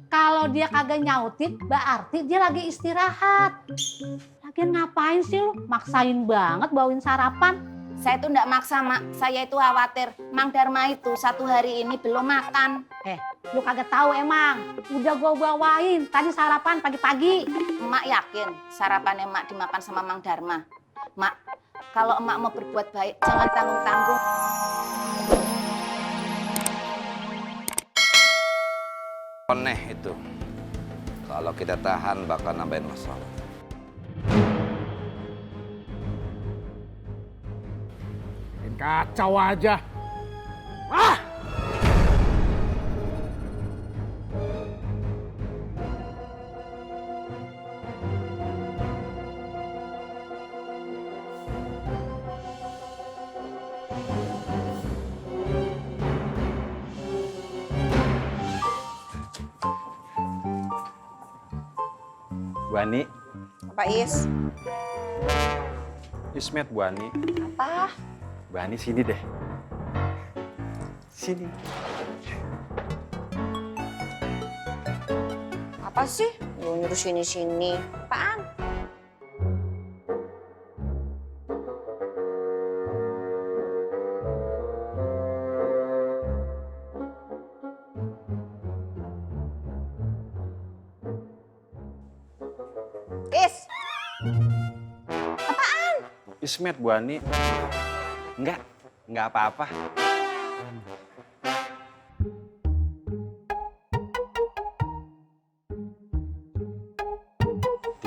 Kalau dia kagak nyautin, berarti dia lagi istirahat. Lagian ngapain sih lu? Maksain banget bawain sarapan. Saya itu enggak maksa, Mak. Saya itu khawatir Mang Darma itu 1 hari ini belum makan. Lu kagak tahu emang. Udah gua bawain tadi sarapan pagi-pagi. Emak yakin sarapan emak dimakan sama Mang Darma. Mak, kalau emak mau berbuat baik, jangan tanggung-tanggung. Aneh itu. Kalau kita tahan bakal nambahin masalah. Bikin kacau aja. Ah! Bu Ani, Apa, Is? Ismet Bu Ani. Apa? Bu Ani sini deh. Sini. Apa sih? Lu nyuruh sini-sini. Apaan? Is! Ismet Bu Ani. Enggak apa-apa.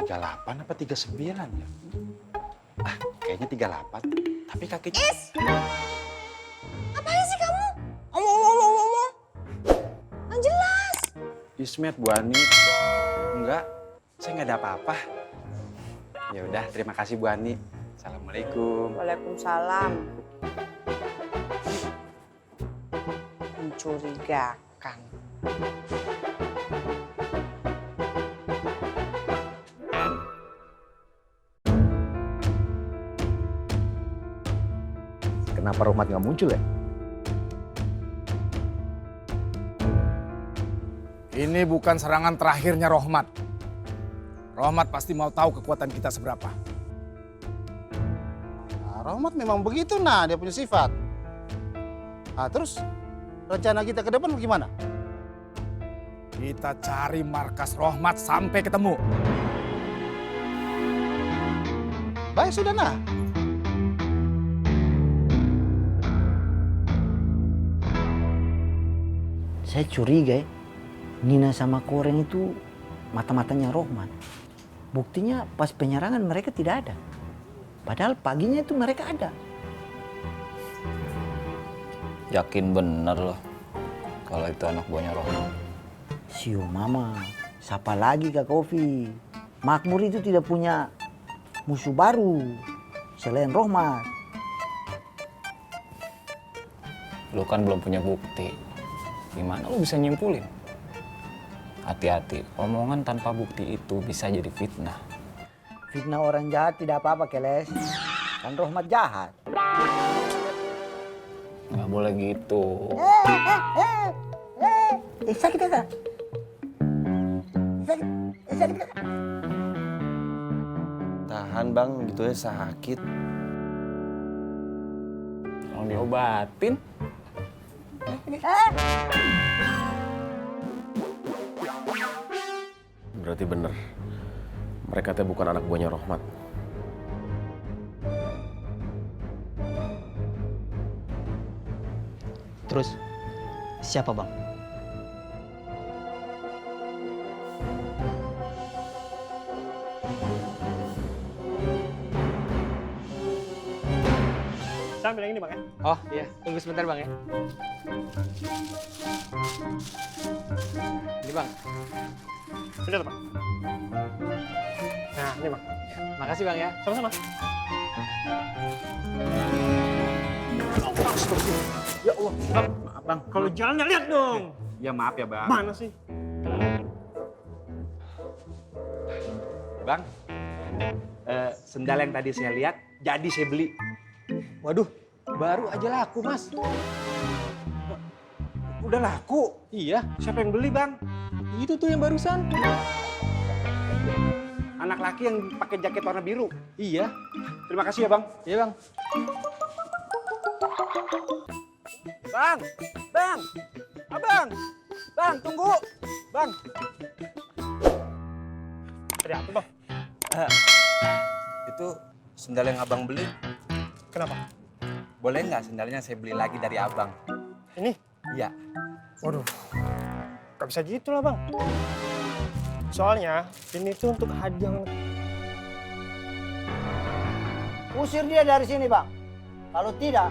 Delapan apa 39 ya? Ah, kayaknya 38. Tapi kakinya... Is! Apaan sih kamu? Omong. Yang jelas. Ismet Bu Ani. Enggak, saya nggak ada apa-apa. Ya udah, terima kasih Bu Ani. Assalamualaikum. Waalaikumsalam. Mencurigakan. Kenapa Rohmat nggak muncul ya? Ini bukan serangan terakhirnya Rohmat. Rohmat pasti mau tahu kekuatan kita seberapa. Nah, Rohmat memang begitu, nah dia punya sifat. Nah, terus rencana kita ke depan bagaimana? Kita cari markas Rohmat sampai ketemu. Baik sudah nah. Saya curiga ya, Nina sama Koreng itu mata-matanya Rohmat. Buktinya pas penyerangan mereka tidak ada. Padahal paginya itu mereka ada. Yakin bener loh kalau itu anak buahnya Rohmat. Sio mama, siapa lagi Kak Kofi? Makmur itu tidak punya musuh baru selain Rohmat. Lu kan belum punya bukti. Gimana lu bisa nyimpulin? Hati-hati, omongan tanpa bukti itu bisa jadi fitnah. Fitnah orang jahat tidak apa-apa, Keles. Kan Rohmat jahat. Nggak boleh gitu. Sakit ya, Kak? Sakit ya, Kak? Tahan Bang, gitu ya sakit. Mau diobatin? Berarti bener. Mereka teh bukan anak buahnya Rohmat. Terus, siapa bang? Saya ambil yang ini bang ya. Oh iya, tunggu sebentar bang ya. Ini bang. Sudah tuh bang. Nah ini bang. Makasih bang ya. Sama-sama. Ya Allah, maaf Bang. Kalau jalannya lihat dong. Ya maaf ya Bang. Mana sih? Bang, sendal yang tadi saya lihat, jadi saya beli. Waduh, baru aja laku mas. Udah laku. Iya. Siapa yang beli, Bang? Itu tuh yang barusan. Anak laki yang pakai jaket warna biru. Iya. Terima kasih ya, Bang. Iya, Bang. Bang! Bang! Abang! Bang, tunggu! Bang! Ada apa, Bang? Itu sendal yang abang beli. Kenapa? Boleh nggak sendalnya saya beli lagi dari abang? Ini? Iya. Waduh, gak bisa gitu lah, Bang. Soalnya ini tuh untuk hadiah. Usir dia dari sini, Bang. Kalau tidak,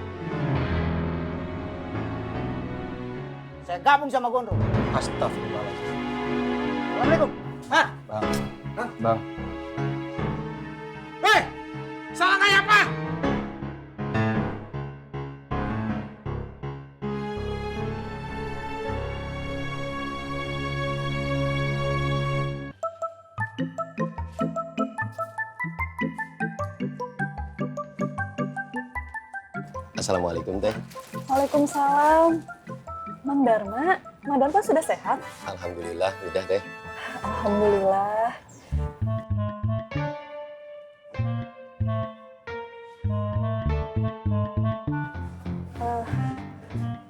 saya gabung sama Gondro. Astagfirullahaladzim. Assalamualaikum. Hah? Bang. Hei! Salah kayak apa? Assalamualaikum Teh. Waalaikumsalam. Mang Dharma sudah sehat? Alhamdulillah, udah Teh. Alhamdulillah.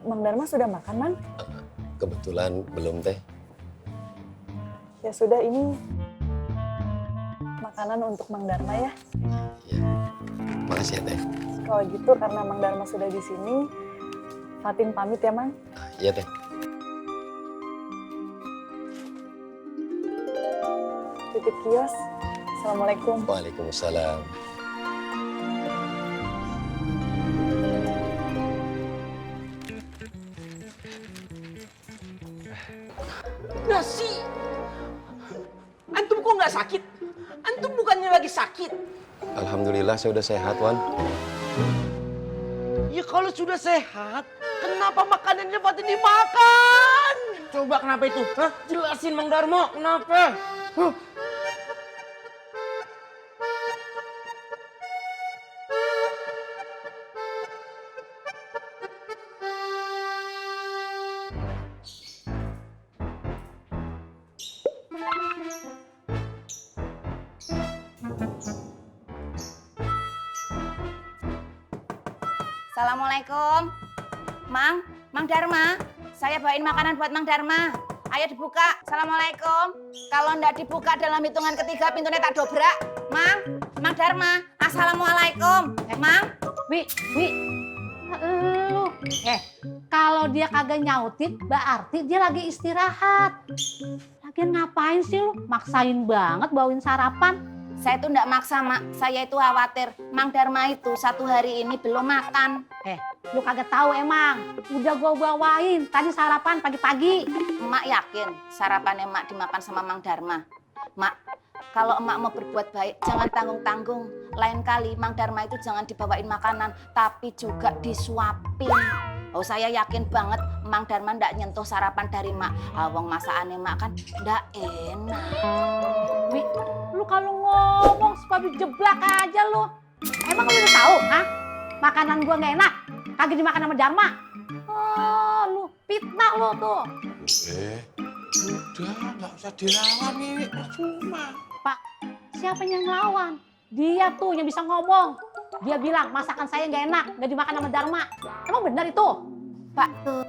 Mang Dharma sudah makan, Mang? Kebetulan belum Teh. Ya sudah, ini makanan untuk Mang Dharma ya. Makasih ya Teh. Kalau gitu karena Mang Dharma sudah di sini, Fatin pamit ya, Mang. Iya Teh. Titip kios. Assalamualaikum. Waalaikumsalam. Nasi, antum kok nggak sakit? Antum bukannya lagi sakit? Alhamdulillah saya udah sehat Wan. Ya kalau sudah sehat, kenapa makanannya Fatin dimakan? Coba kenapa itu? Hah? Jelasin Mang Darmo, kenapa? Assalamualaikum. Mang Dharma. Saya bawain makanan buat Mang Dharma. Ayo dibuka. Assalamualaikum. Kalau ndak dibuka dalam hitungan ketiga, pintunya tak dobrak. Mang Dharma. Assalamualaikum. Mang. Wi. Lu. Kalau dia kagak nyautin, berarti dia lagi istirahat. Lagian ngapain sih lu? Maksain banget bawain sarapan. Saya itu ndak maksa, Mak. Saya itu khawatir Mang Dharma itu satu hari ini belum makan. Lu kagak tahu emang. Udah gua bawain tadi sarapan pagi-pagi. Emak yakin sarapan emak dimakan sama Mang Dharma. Mak, kalau emak mau berbuat baik, jangan tanggung-tanggung. Lain kali Mang Dharma itu jangan dibawain makanan, tapi juga disuapin. Oh, saya yakin banget Mang Dharma ndak nyentuh sarapan dari Mak. Wong masakan emak kan ndak enak. Wi, lu kalau ngomong suka dijeblak aja lu. Emang lu udah tahu, ha? Makanan gua nggak enak, kagak dimakan sama Dharma. Oh, lu fitnah lu tuh. Udah, nggak usah dilawan ini, cuma. Pak, siapa yang ngelawan? Dia tuh yang bisa ngomong. Dia bilang masakan saya nggak enak, nggak dimakan sama Dharma. Emang benar itu? Pak Tur.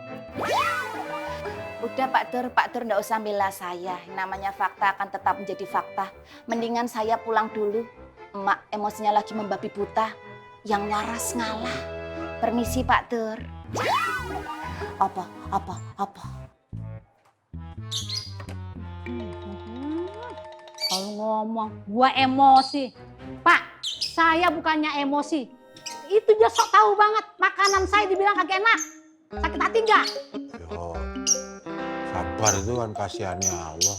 Udah Pak Tur nggak usah bela saya. Namanya fakta akan tetap menjadi fakta. Mendingan saya pulang dulu. Emak emosinya lagi membabi buta. Yang waras ngalah. Permisi Pak Tur. Apa? Kalau ngomong, gua emosi. Pak, saya bukannya emosi. Itu dia sok tahu banget. Makanan saya dibilang kagak enak. Sakit hati nggak? Yo, sabar itu kan kasihannya Allah.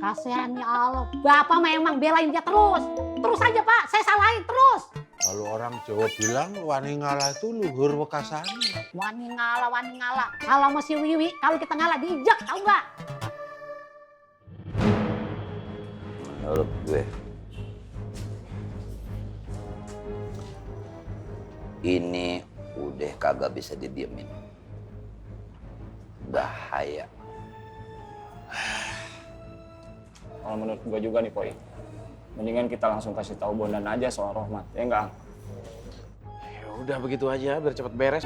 Kasihannya Allah. Bapak memang belain dia terus. Terus aja Pak, saya salahin terus. Kalau orang Jawa bilang wani ngalah itu luhur wekasannya. Wani ngalah. Kalau masih Wiwi, kalau kita ngalah diinjak, tahu nggak? Menurut gue, ini udah kagak bisa didiemin. Bahaya. Kalau menurut gua juga nih, Poi. Mendingan kita langsung kasih tahu Bondan aja soal Rohmat, ya enggak? Ya udah begitu aja biar cepet beres.